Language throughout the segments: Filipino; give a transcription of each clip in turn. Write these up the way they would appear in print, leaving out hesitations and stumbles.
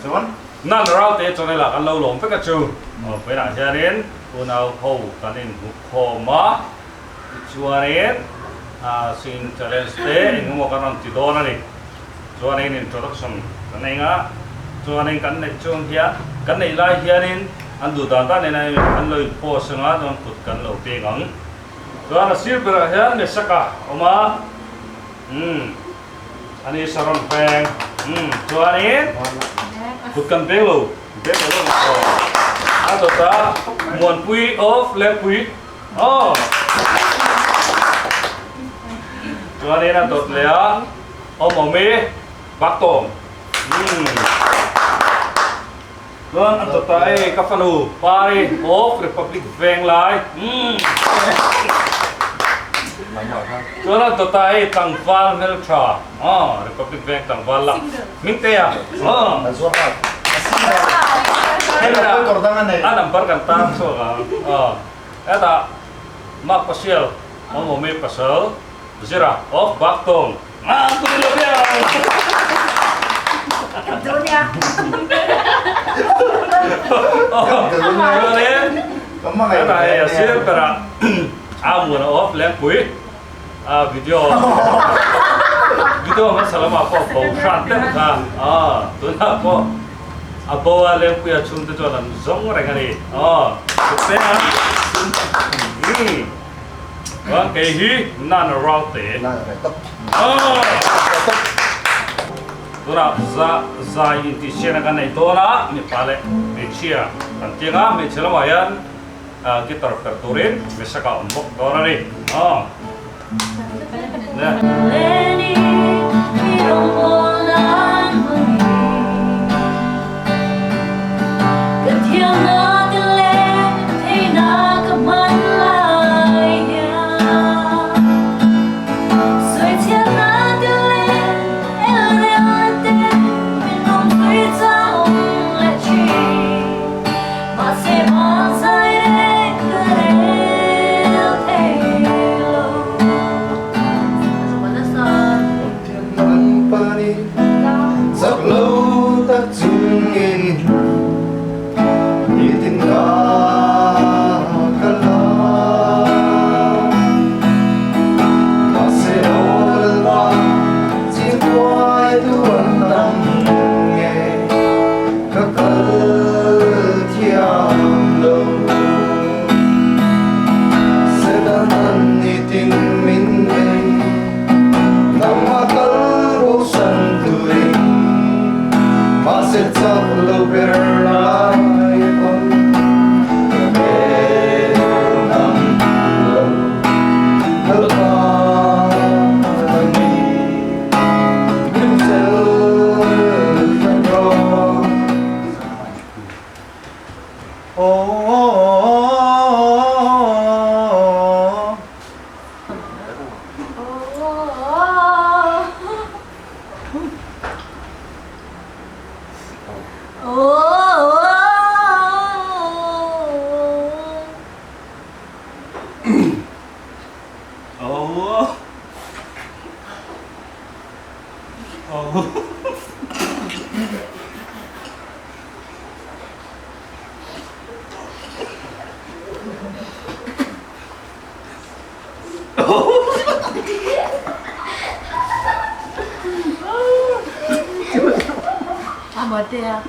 John nan rau te cho nên là kan lo lom pe ka chu pe na hianin unau ho kanin hu ma chuanin sin challenge te engmo kanon ti do na ni chuanin introduction kanenga chuanin kan nei chung hian kan nei lai hianin an du dan ta nei an loi po sanga don kut kan lo te ngang chuan a sir per hian ne saka oma ani saron peng chuanin bukan belo, belo atau tak muan pui of left pui, oh, cuman ini atau lea, mau me, baktong, cuman atau tak kafanu, pari of Republic Bank lai, cuman atau tak tangval meltra, oh Republic Bank tangval lah, minta ya, oh. Nampak kan tak so kan, eta mak pasal, mau me pasal, besira of baktong, tu dulu dia. Dunia. Kamu Eta ya sir pera, amun of lepui, video masalah apa bau santai kan, tu nak apa. Abawa lempu ya cuma tu jalan zong orang ni, sebenarnya, orang kehi nan rau te, tu nak za inti siapa kan itu na, ni pale, ni cia, nanti kan ni cia lumayan kita perturin, bisa kau untuk orang ni, Apa dia?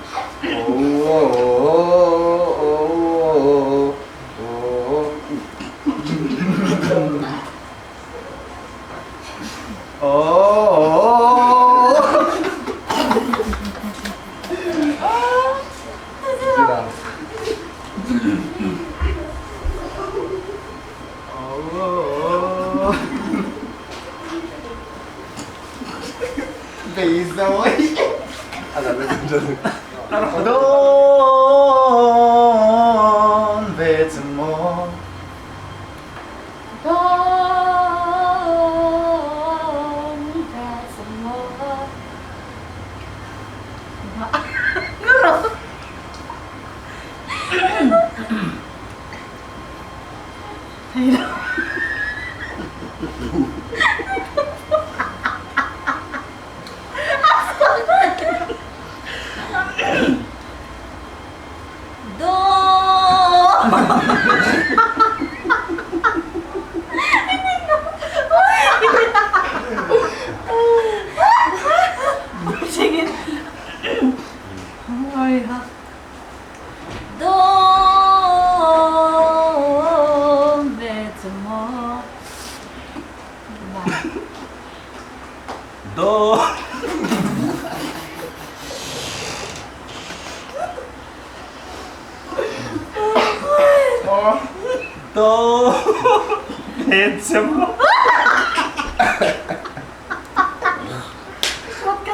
Bisa woi. Ada betul. Don vetmo. Do. Handsome. Huwag ka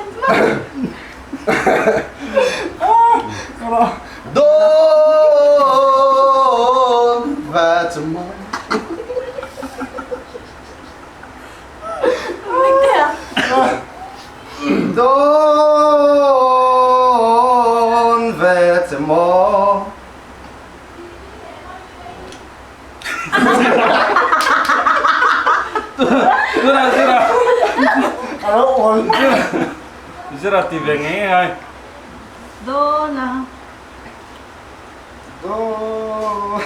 ba? Don't that's more. Hindi ah. Don't that's more. Sira. Ano all? Sira tibengi ay. Doon ah. Don't